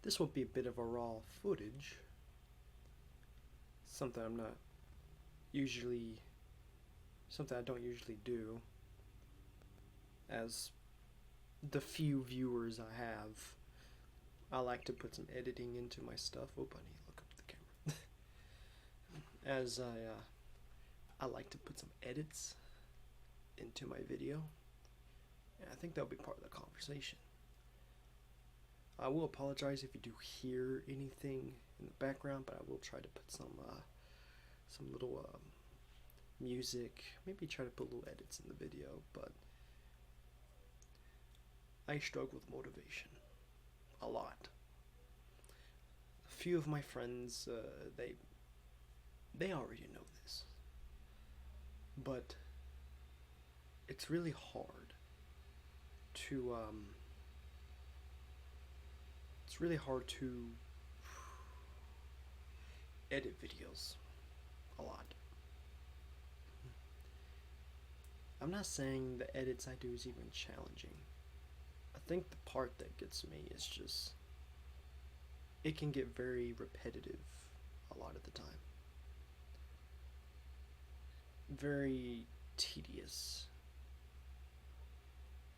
This will be a bit of a raw footage, something I'm not usually, something I don't usually do, as the few viewers I have. I like to put some editing into my stuff. Oh, I need to look up at the camera. As I like to put some edits into my video, and I think that'll be part of the conversation. I will apologize if you do hear anything in the background, but I will try to put some little music, maybe try to put little edits in the video. But I struggle with motivation a lot. A few of my friends, they already know this, but it's really hard to edit videos a lot. I'm not saying the edits I do is even challenging. I think the part that gets me is just it can get very repetitive a lot of the time. Very tedious.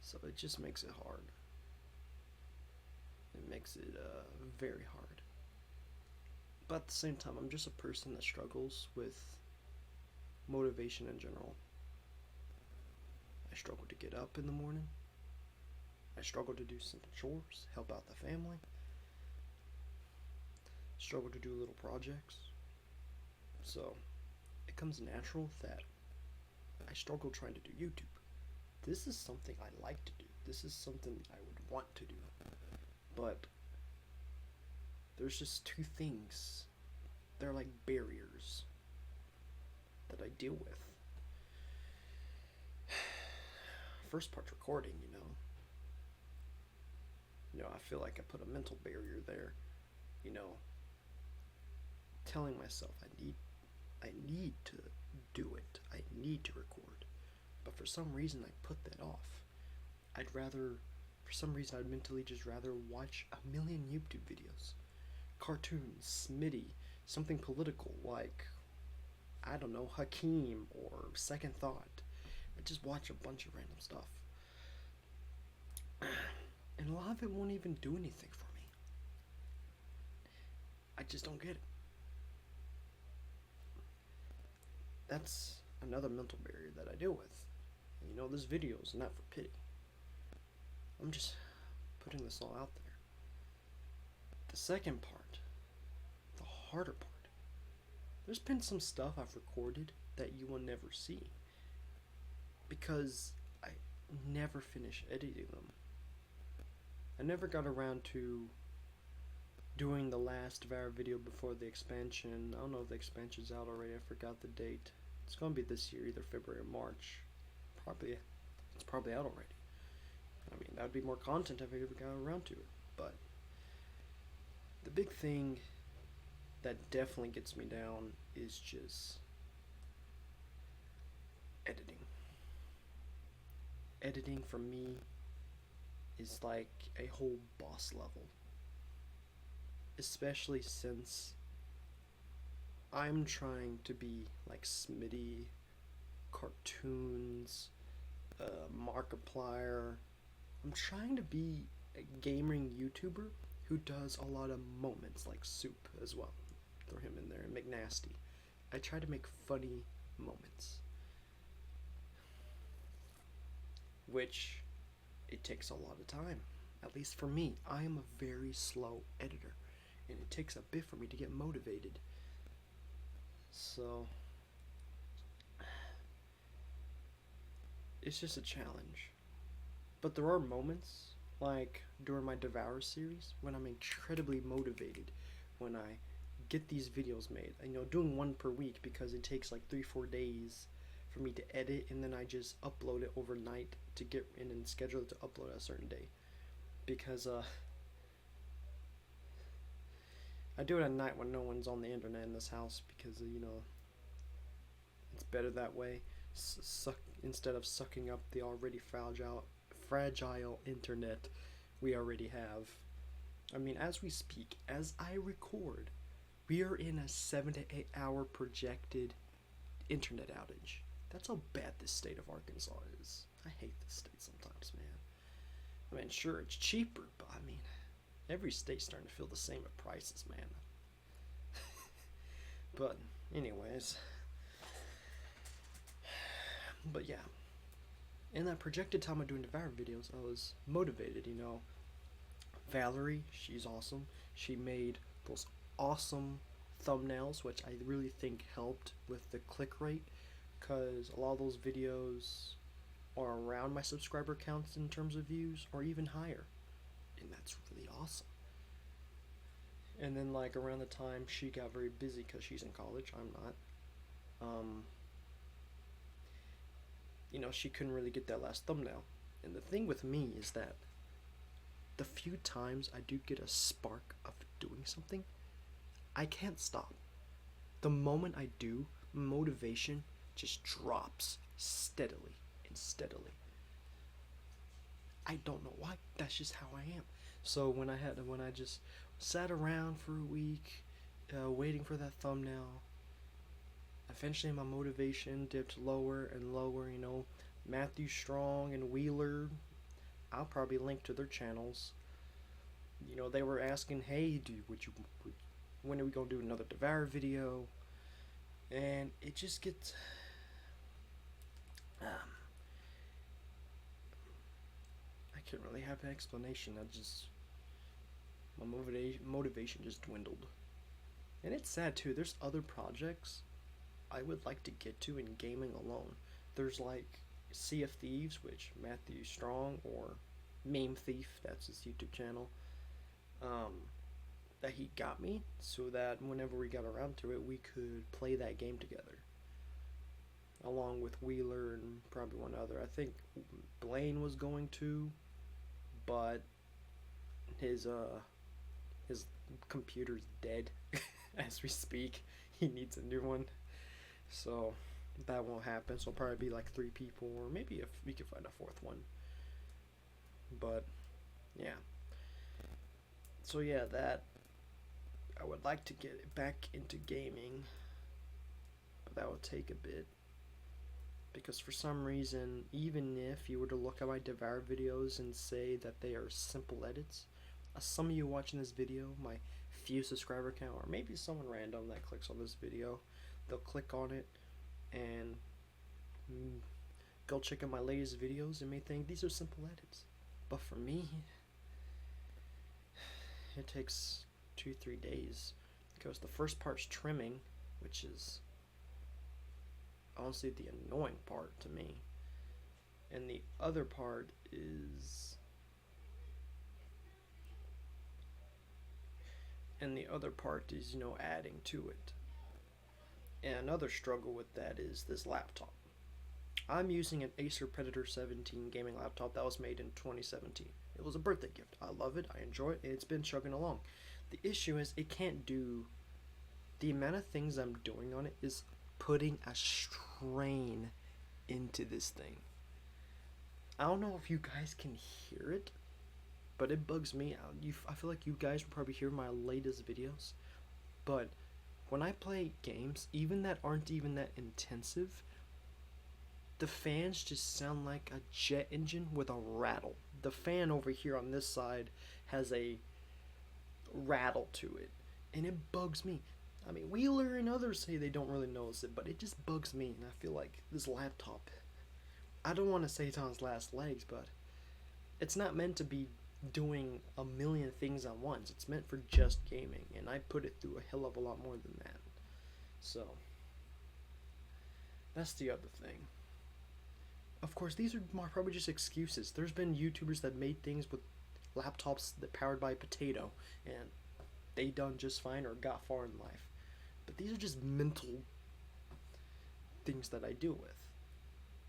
So it just makes it hard. It makes it very hard. But at the same time, I'm just a person that struggles with motivation in general. I struggle to get up in the morning. I struggle to do simple chores, help out the family. Struggle to do little projects. So it comes natural that I struggle trying to do YouTube. This is something I like to do. This is something I would want to do. But there's just two things. They're like barriers that I deal with. First part's recording, I feel like I put a mental barrier there, telling myself I need to do it. I need to record. But for some reason I put that off. For some reason I'd mentally just rather watch a million YouTube videos. Cartoons, Smitty, something political like, I don't know, Hakeem or Second Thought. I just watch a bunch of random stuff. And a lot of it won't even do anything for me. I just don't get it. That's another mental barrier that I deal with. This video is not for pity. I'm just putting this all out there. The second part, the harder part, there's been some stuff I've recorded that you will never see because I never finish editing them. I never got around to doing the last VAR video before the expansion. I don't know if the expansion's out already. I forgot the date. It's gonna be this year, either February or March. It's probably out already. I mean, that would be more content if I ever got around to it. But the big thing that definitely gets me down is just editing. Editing for me is like a whole boss level. Especially since I'm trying to be like Smitty, cartoons, Markiplier. I'm trying to be a gaming YouTuber who does a lot of moments like Soup as well. Throw him in there, and McNasty. I try to make funny moments. Which it takes a lot of time. At least for me, I am a very slow editor, and it takes a bit for me to get motivated. So it's just a challenge. But there are moments, like during my Devour series, when I'm incredibly motivated, when I get these videos made. Doing one per week because it takes like 3-4 days for me to edit, and then I just upload it overnight to get in and schedule it to upload a certain day. Because I do it at night when no one's on the internet in this house, because it's better that way. Instead of sucking up the already fragile internet we already have. I mean, as we speak, as I record, we are in a 7 to 8 hour projected internet outage. That's how bad this state of Arkansas is. I hate this state sometimes, man. I mean, sure, it's cheaper, but I mean, every state's starting to feel the same at prices, man. But, anyways, but yeah, in that projected time of doing Devour videos, I was motivated, you know. Valerie, she's awesome. She made those awesome thumbnails, which I really think helped with the click rate, because a lot of those videos are around my subscriber counts in terms of views, or even higher, and that's really awesome. And then, like, around the time she got very busy because she's in college, I'm not. You know, she couldn't really get that last thumbnail. And the thing with me is that the few times I do get a spark of doing something, I can't stop. The moment I do, motivation just drops steadily and steadily. I don't know why. That's just how I am. So when I just sat around for a week, waiting for that thumbnail, eventually my motivation dipped lower and lower. You know, Matthew Strong and Wheeler, I'll probably link to their channels. You know, they were asking, hey, when are we gonna do another Devour video? And it just gets, I can't really have an explanation. My motivation just dwindled. And it's sad too. There's other projects I would like to get to in gaming alone. There's like Sea of Thieves, which Matthew Strong, or Meme Thief, that's his YouTube channel, that he got me, so that whenever we got around to it, we could play that game together, along with Wheeler and probably one other. I think Blaine was going to, but his computer's dead as we speak. He needs a new one, so that won't happen. So it'll probably be like 3 people, or maybe if we could find a 4th one. But yeah, so yeah, that I would like to get back into gaming, but that would take a bit, because for some reason, even if you were to look at my Devour videos and say that they are simple edits, some of you watching this video, my few subscriber count, or maybe someone random that clicks on this video, they'll click on it and go check out my latest videos and may think these are simple edits. But for me, it takes 2-3 days, because the first part's trimming, which is honestly the annoying part to me, and the other part is you know, adding to it. And another struggle with that is this laptop. I'm using an Acer Predator 17 gaming laptop that was made in 2017. It was a birthday gift. I love it, I enjoy it, and it's been chugging along. The issue is it can't do the amount of things I'm doing on it is putting a strain into this thing. I don't know if you guys can hear it, but it bugs me out. I feel like you guys will probably hear my latest videos, but when I play games, even that aren't even that intensive, the fans just sound like a jet engine with a rattle. The fan over here on this side has a rattle to it, and it bugs me. I mean, Wheeler and others say they don't really notice it, but it just bugs me, and I feel like this laptop, I don't want to say it's on its last legs, but it's not meant to be doing a million things at once. It's meant for just gaming, and I put it through a hell of a lot more than that. So that's the other thing. Of course, these are probably just excuses. There's been YouTubers that made things with laptops that powered by a potato, and they done just fine or got far in life. But these are just mental things that I deal with.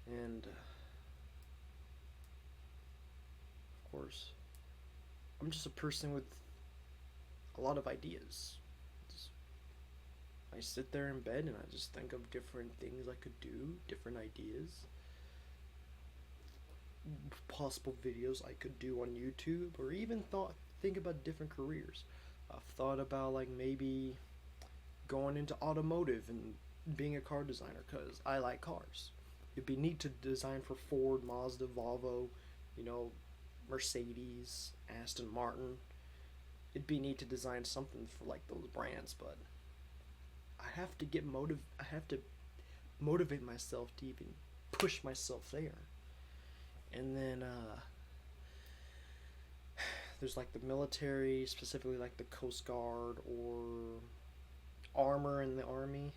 And of course, I'm just a person with a lot of ideas. I sit there in bed and I just think of different things I could do, different ideas, possible videos I could do on YouTube, or even think about different careers. I've thought about like maybe going into automotive and being a car designer because I like cars. It'd be neat to design for Ford, Mazda, Volvo, you know, Mercedes, Aston Martin. It'd be neat to design something for like those brands, but I have to motivate myself to even push myself there. And then there's like the military, specifically like the Coast Guard or armor in the army.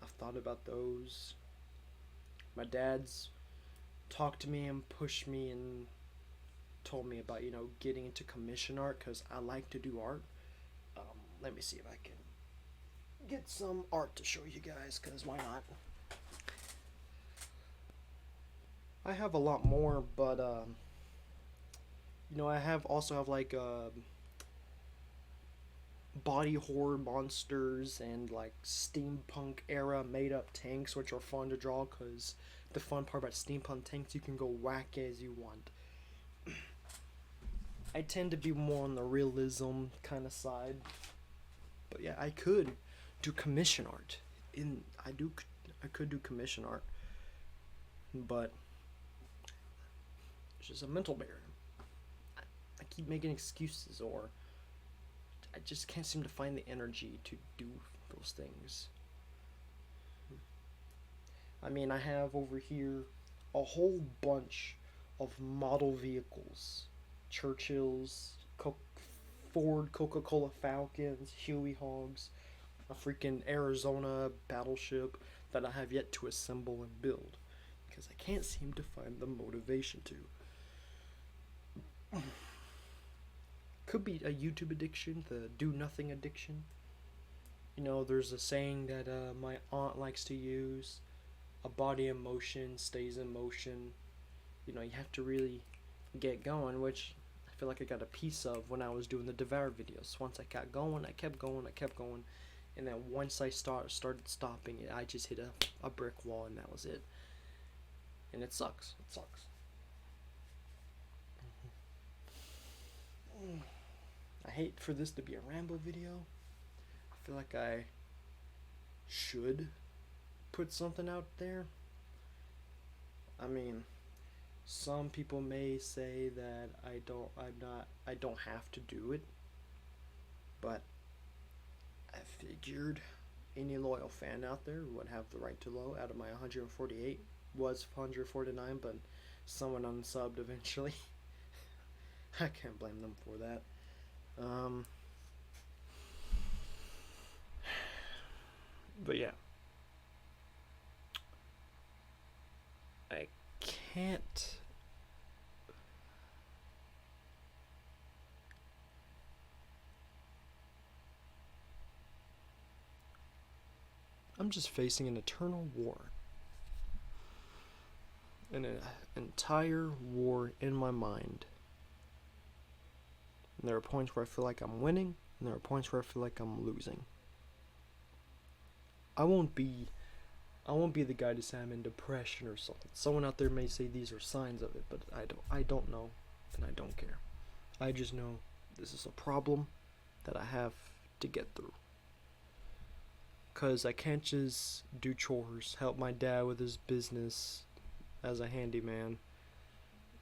I've thought about those. My dad's talked to me and pushed me and told me about, you know, getting into commission art because I like to do art. Let me see if I can get some art to show you guys, because why not? I have a lot more, but you know, I also have like body horror monsters and like steampunk era made up tanks, which are fun to draw because the fun part about steampunk tanks, you can go whack as you want. I tend to be more on the realism kind of side, but yeah, I could do commission art. I could do commission art, but it's just a mental barrier. I keep making excuses, or I just can't seem to find the energy to do those things. I mean, I have over here a whole bunch of model vehicles. Churchills, Ford Coca-Cola Falcons, Huey Hogs, a freaking Arizona battleship that I have yet to assemble and build because I can't seem to find the motivation to. Could be a YouTube addiction, the do nothing addiction. You know, there's a saying that my aunt likes to use: a body in motion stays in motion. You know, you have to really get going, which I feel like I got a piece of when I was doing the Devour videos. Once I got going, I kept going, and then once I started stopping it, I just hit a brick wall, and that was it. And it sucks. It sucks. I hate for this to be a ramble video. I feel like I should put something out there. I mean, some people may say that I don't have to do it, but I figured any loyal fan out there would have the right to know. Out of my 148, was 149, but someone unsubbed eventually. I can't blame them for that. But yeah, I can't. I'm just facing an eternal war. An entire war in my mind. And there are points where I feel like I'm winning, and there are points where I feel like I'm losing. I won't be the guy to say I'm in depression or something. Someone out there may say these are signs of it, but I don't know, and I don't care. I just know this is a problem that I have to get through. Cause I can't just do chores, help my dad with his business as a handyman.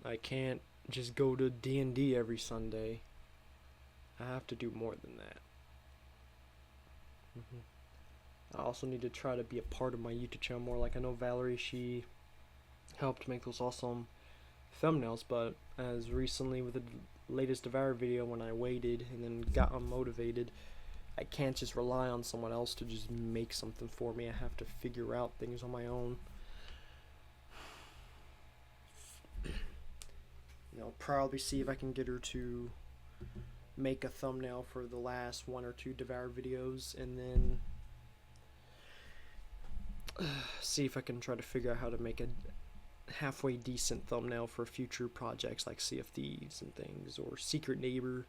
I can't just go to D&D every Sunday. I have to do more than that. I also need to try to be a part of my YouTube channel more. Like, I know Valerie, she helped make those awesome thumbnails, but as recently with the latest Devour video, when I waited and then got unmotivated, I can't just rely on someone else to just make something for me. I have to figure out things on my own. You know, probably see if I can get her to make a thumbnail for the last 1 or 2 Devour videos, and then see if I can try to figure out how to make a halfway decent thumbnail for future projects like Sea of Thieves and things, or Secret Neighbor.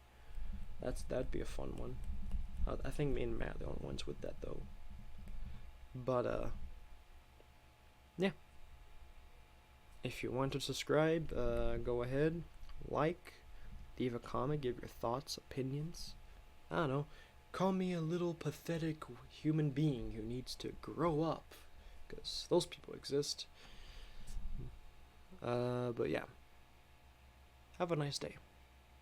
That'd be a fun one. I think me and Matt are the only ones with that though. But yeah. If you want to subscribe, go ahead, like, Leave a comment, give your thoughts, opinions. I don't know. Call me a little pathetic human being who needs to grow up, because those people exist. But yeah. Have a nice day.